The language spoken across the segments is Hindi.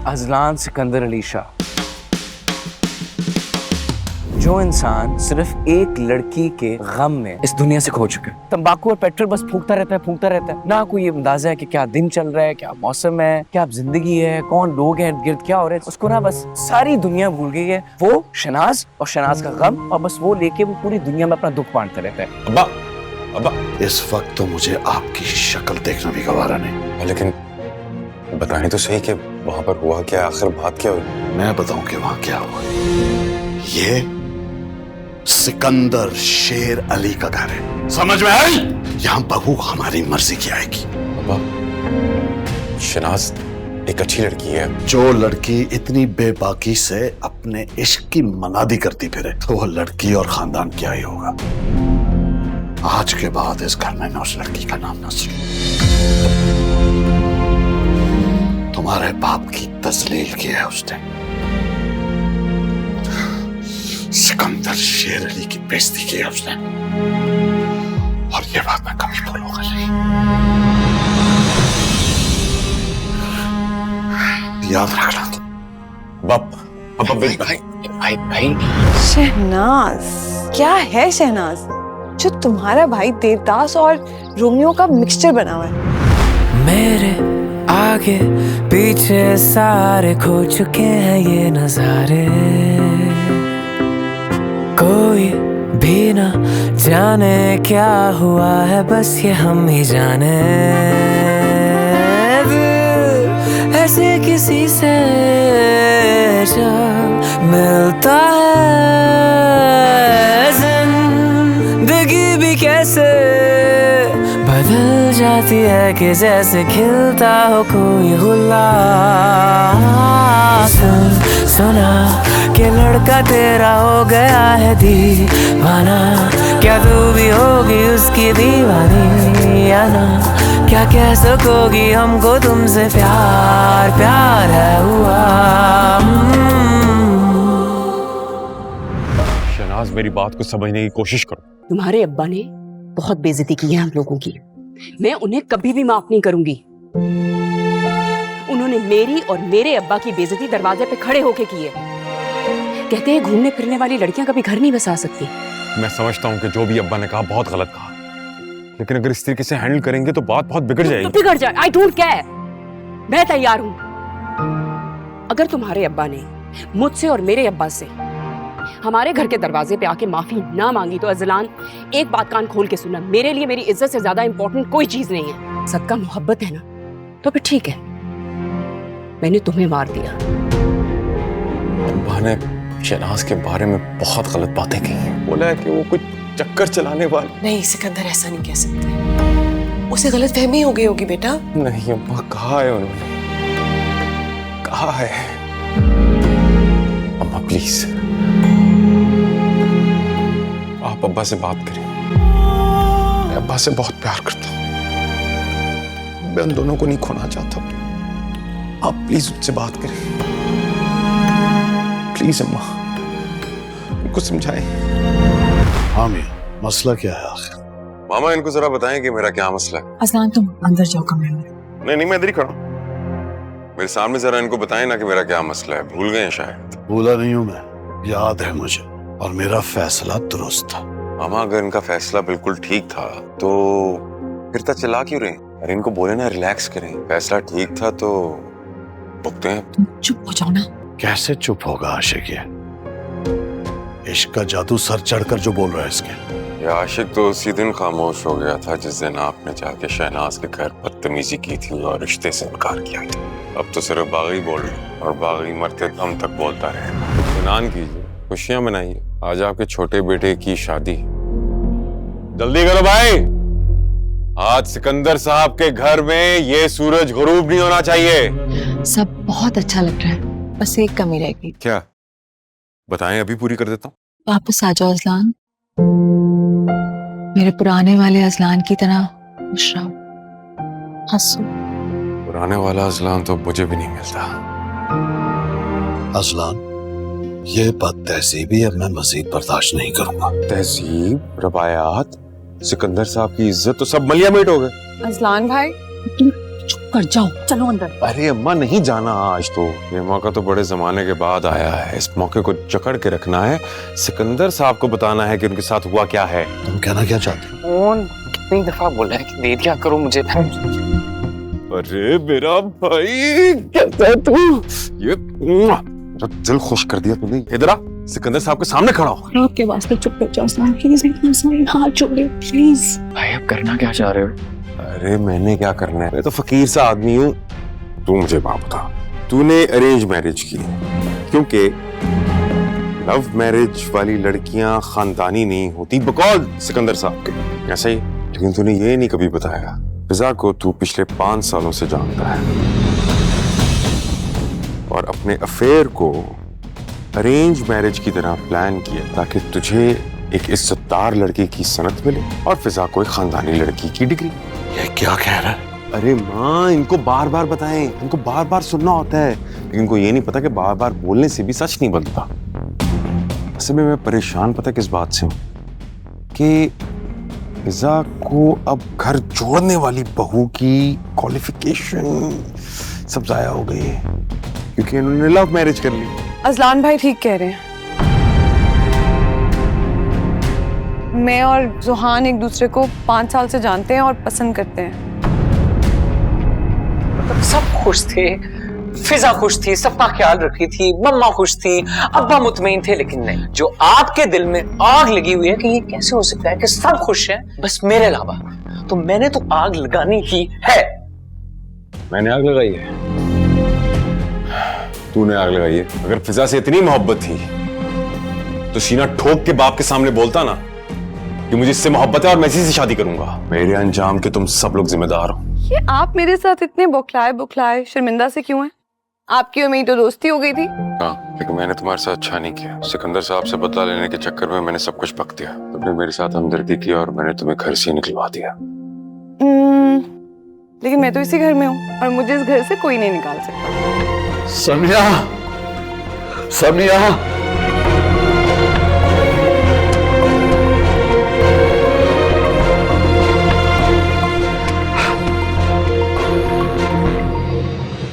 अजलान सिकंदर अली शाह, जो इंसान सिर्फ एक लड़की के गम में इस दुनिया से खो चुका है। तंबाकू और पेट्रोल बस फूकता रहता है, ना कोई अंदाजा है कि क्या दिन चल रहा है, क्या मौसम है, क्या जिंदगी है, कौन लोग हैं इर्द गिर्द, क्या हो रहा है। उसको ना बस सारी दुनिया भूल गई है। वो शहनाज और शहनाज का गम, और बस वो लेके वो पूरी दुनिया में अपना दुख बांटता रहता है। अब्बा इस वक्त तो मुझे आपकी शक्ल देखना भी गवारा नहीं। लेकिन बताएं तो सही कि वहां पर हुआ क्या, आखिर बात क्या हुई? मैं बताऊं कि वहां क्या हुआ। ये सिकंदर शेर अली का घर है, समझ में आई? यहाँ बहू हमारी मर्जी की आएगी। अब्बा, शहनाज एक अच्छी लड़की है। जो लड़की इतनी बेबाकी से अपने इश्क की मनादी करती फिरे, तो वो लड़की और खानदान क्या ही होगा। आज के बाद इस घर में मैं उस लड़की का नाम ना सुनूं। तुम्हारे बाप की तस्लील की है उसने। सिकंदर शेर अली की बेइज्जती की है उसने, और ये बात मैं कभी भूलूंगा नहीं। याद रखना तुम। बाप, भाई। शहनाज, क्या है शहनाज जो तुम्हारा भाई देवदास और रोमियो का मिक्सचर बना हुआ है? मेरे आगे पीछे सारे खो चुके हैं ये नजारे, कोई भी ना जाने क्या हुआ है, बस ये हम ही जाने। ऐसे किसी से जब मिलता है, जिंदगी भी कैसे बदल जाती है कि जैसे खिलता हो कोई गुलाब। सुना कि लड़का तेरा हो गया है दीवाना, क्या तू भी होगी उसकी दीवानी या ना? क्या कह सकोगी हमको तुमसे प्यार है हुआ। शहनाज, मेरी बात को समझने की कोशिश करो। तुम्हारे अब्बा ने बहुत बेइज्जती की है हम लोगों की, मैं उन्हें कभी भी माफ नहीं करूंगी। उन्होंने मेरी और मेरे अब्बा की बेइज्जती दरवाजे पे खड़े होके की है। कहते हैं घूमने फिरने वाली लड़कियां कभी घर नहीं बसा सकती। मैं समझता हूँ कि जो भी अब्बा ने कहा बहुत गलत कहा, लेकिन अगर इस तरीके से हैंडल करेंगे तो बात बहुत बिगड़ जाएगी। तो बिगड़ जाए, आई डोंट केयर, मैं तैयार हूं। अगर तुम्हारे अब्बा ने मुझसे और मेरे अब्बा से हमारे घर के दरवाजे पे आके माफी ना मांगी, तो अजलान एक बात कान खोल के सुनना, मेरे लिए मेरी इज्जत से ज्यादा इंपॉर्टेंट कोई चीज नहीं है। सबका मोहब्बत है ना, तो फिर ठीक है, मैंने तुम्हें मार दिया। अब्बा ने शहनाज के बारे में बहुत गलत बातें की हैं। बोला है कि वो कुछ चक्कर चलाने वाली। नहीं सिकंदर, ऐसा नहीं कह सकते, उसे गलतफहमी हो गई होगी बेटा। नहीं अब्बा, कहा है उन्होंने, कहा है। अम्मा प्लीज, आप अब्बा से बात करें। मैं अब्बा से बहुत प्यार करता हूं, मैं उन दोनों को नहीं खोना चाहता। आप प्लीज उनसे बात करें, प्लीज अम्मा, उनको समझाएं। हाँ मियां, मसला क्या है आखिर? मामा, इनको जरा बताएं कि मेरा क्या मसला है। अजलान तुम अंदर जाओ कमरे में। नहीं, मैं इधर ही खड़ा हूं। मेरे सामने जरा इनको बताएं ना कि मेरा क्या मसला है। भूल गए हैं शायद। भूला नहीं हूं मैं, याद है मुझे, और मेरा फैसला दुरुस्त था। मामा, अगर इनका फैसला बिल्कुल ठीक था तो फिर तक चला क्यों रहे? अरे इनको बोले ना रिलैक्स करें, फैसला ठीक था तो भुगते हैं। तुम चुप हो जाओ ना। कैसे चुप होगा आशिक? ये इश्क का जादू सर चढ़कर जो बोल रहा है इसके। ये आशिक तो उसी दिन खामोश हो गया था जिस दिन आपने जाके शहनाज के घर बदतमीजी की थी और रिश्ते से इनकार किया था। अब तो सिर्फ बागी बोल रहे, और बागी मरते दम तक बोलता रहे। इत्मीनान कीजिए, खुशियां मनाइए, आज आपके छोटे बेटे की शादी। जल्दी करो भाई, आज सिकंदर साहब के घर में ये सूरज गुरूब नहीं होना चाहिए। सब बहुत अच्छा लग रहा है, बस एक कमी रह गई। क्या? बताएं, अभी पूरी कर देता हूँ। वापस आ जाओ अजलान, मेरे पुराने वाले अजलान की तरह खुश रहो, हंसो। पुराने वाला अजलान तो मुझे भी नहीं मिलता। अजलान, ये बद तहजीबी अब मैं मजीद बर्दाश्त नहीं करूंगा। तहजीब, रवायात, सिकंदर साहब की इज्जत तो सब मलिया मेट हो गए। अजलान भाई, चुप कर जाओ, चलो अंदर। अरे अम्मा नहीं जाना आज तो। ये मौका तो बड़े जमाने के बाद आया है, इस मौके को जकड़ के रखना है। सिकंदर साहब को बताना है कि उनके साथ हुआ क्या है। तुम कहना क्या चाहते हो? कौन कितनी दफा बोला है कि दे दिया करो मुझे। अरे मेरा भाई कैसा है तू? ये मेरा दिल खुश कर दिया तूने। इधर आ, सिकंदर साहब के सामने खड़ा हो। आपके वास्ते चुप कर जाओ सलाम, प्लीज हाथ जोड़े प्लीज। भाई अब करना क्या चाह रहे हो? अरे मैंने क्या करना है, मैं तो फकीर सा आदमी हूँ। तू मुझे बात बता, तूने अरेंज मैरिज की क्योंकि लव मैरिज वाली लड़कियां खानदानी नहीं होती बकौल सिकंदर साहब के, ऐसा ही। लेकिन तूने ये नहीं कभी बताया फिजा को तू पिछले 5 सालों से जानता है और अपने अफेयर को अरेंज मैरिज की तरह प्लान किया ताकि तुझे एक इज्जतदार लड़के की सनत मिले और फिजा को एक खानदानी लड़की की डिग्री। ये क्या कह रहा है? अरे माँ, इनको बार बार बताएं, इनको बार बार सुनना होता है, लेकिन इनको ये नहीं पता कि बार बार बोलने से भी सच नहीं बनता। असल में मैं परेशान पता किस बात से हूँ कि फिजा को अब घर जोड़ने वाली बहू की क्वालिफिकेशन सब जाया हो गई है क्योंकि इन्होंने लव मैरिज कर ली। अजलान भाई ठीक कह रहे हैं। मैं और जुहान एक दूसरे को 5 साल से जानते हैं और पसंद करते हैं। मतलब सब खुश थे, फिजा खुश थी, सबका ख्याल रखी थी, मम्मा खुश थी, अब्बा मुतमईन थे। लेकिन नहीं, जो आपके दिल में आग लगी हुई है कि ये कैसे हो सकता है कि सब खुश हैं बस मेरे अलावा, तो मैंने तो आग लगानी ही है। मैंने आग लगाई है, तूने आग लगाई है। अगर फिजा से इतनी मोहब्बत थी तो सीना ठोक के बाप के सामने बोलता ना कि मुझे इससे मोहब्बत है और मैं इसी से शादी करूंगा। मेरे अंजाम के तुम सब लोग जिम्मेदार हो। ये आप मेरे साथ इतने बौखलाए शर्मिंदा से क्यों हैं? आपकी और मेरी तो दोस्ती हो गई थी। हाँ, लेकिन मैंने तुम्हारे साथ अच्छा नहीं किया। सिकंदर साहब से बदला लेने के चक्कर में मैंने सब कुछ बक दिया। तुमने मेरे साथ हमदर्दी की और मैंने तुम्हें घर से निकलवा दिया। लेकिन मैं तो इसी घर में हूँ और मुझे इस घर से कोई नहीं निकाल सकता। समिया, समिया,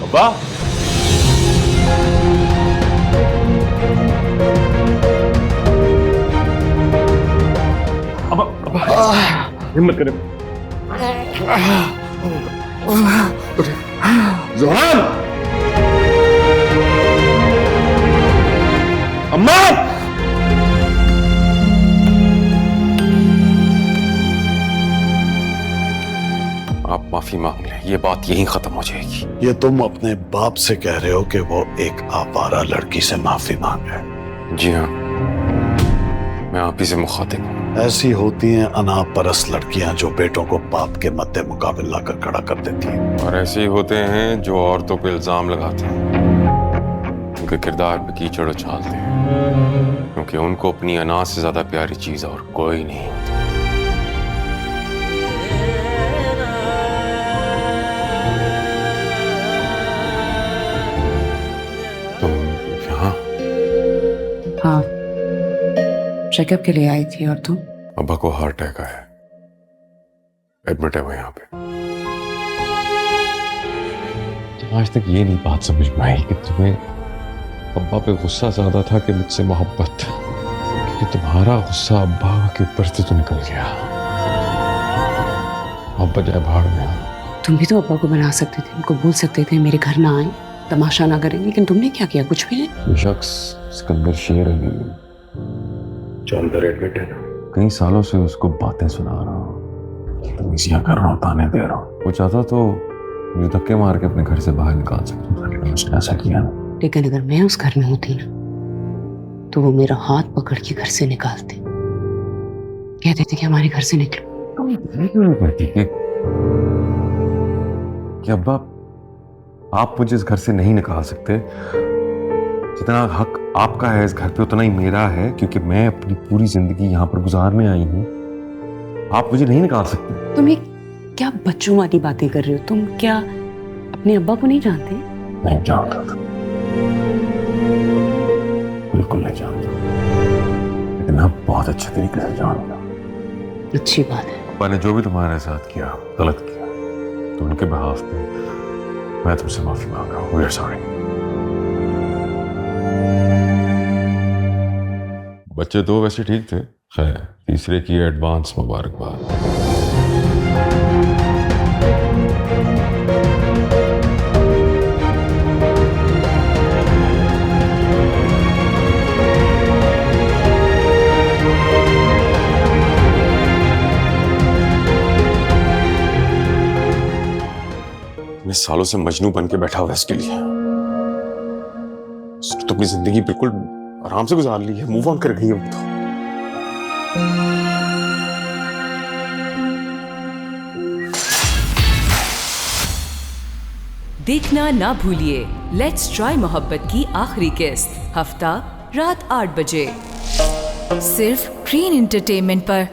अब्बा, हिम्मत करे। जुहान, अम्मा, आप माफी मांग लें, ये बात यहीं खत्म हो जाएगी। ये तुम अपने बाप से कह रहे हो कि वो एक आवारा लड़की से माफी मांगे? जी हाँ, मैं आप ही से मुखातिब हूँ। ऐसी होती हैं अनाप परस्त लड़कियां जो बेटों को बाप के मद्दे मुकाबिल लाकर खड़ा कर देती हैं। और ऐसे ही होते हैं जो औरतों पे इल्जाम लगाते हैं, उनके किरदार पे कीचड़ उछालते हैं, क्योंकि उनको अपनी अनाज से ज्यादा प्यारी चीज और कोई नहीं होती। तुम यहाँ? हाँ, चेकअप के लिए आई थी। और तुम? अब्बा को हार्ट अटैक आया, एडमिट है वो यहाँ पे। आज तक ये नहीं बात समझ में आई कि तुम्हें अब्बा पे गुस्सा ज्यादा था कि मुझसे मोहब्बत, क्योंकि तुम्हारा गुस्सा अब्बा के ऊपर से तो निकल गया। अब्बा जाए भाड़ में। तुम भी तो अब्बा को बना सकते थे, उनको बोल सकते थे मेरे घर ना आए, तमाशा ना करें, लेकिन तुमने क्या किया? कुछ भी नहीं। ये शख्स सिकंदर शेर अली जो अंदर एडमिट है ना, कई सालों से उसको बातें सुना रहा हूँ, तमीज़ियां कर रहा हूँ, ताने दे रहा हूँ। वो चाहता तो मुझे धक्के मार के अपने घर से बाहर निकाल सकता था, लेकिन उसने ऐसा किया ना। लेकिन अगर मैं उस घर में होती ना तो वो मेरा हाथ पकड़ के घर से निकालते, कहते थे कि हमारे घर से निकलो। कि अब्बा आप मुझे इस घर से नहीं निकाल सकते, जितना हक आपका है इस घर पे उतना ही मेरा है, क्योंकि मैं अपनी पूरी जिंदगी यहाँ पर गुजारने आई हूँ। आप मुझे नहीं निकाल सकते। तुम ये क्या बच्चों वाली बातें कर रहे हो? तुम क्या अपने अब्बा को नहीं जानते? नहीं जानता था, बिल्कुल नहीं जानता, लेकिन अब बहुत अच्छे तरीके से जानता। अच्छी बात है। अब्बा ने जो भी तुम्हारे साथ किया गलत किया, तो उनके बिहाफ पे मैं तुमसे माफी मांग रहा हूँ। We are sorry. बच्चे तो वैसे ठीक थे, खैर तीसरे की एडवांस मुबारकबाद। मैं सालों से मजनू बन के बैठा हुआ इसके लिए। उसने तो अपनी जिंदगी बिल्कुल आराम से गुजार ली है, मूव ऑन कर गई है वो तो। देखना ना भूलिए लेट्स ट्राई मोहब्बत की आखिरी किस्त, हफ्ता रात 8 बजे, सिर्फ ग्रीन एंटरटेनमेंट पर।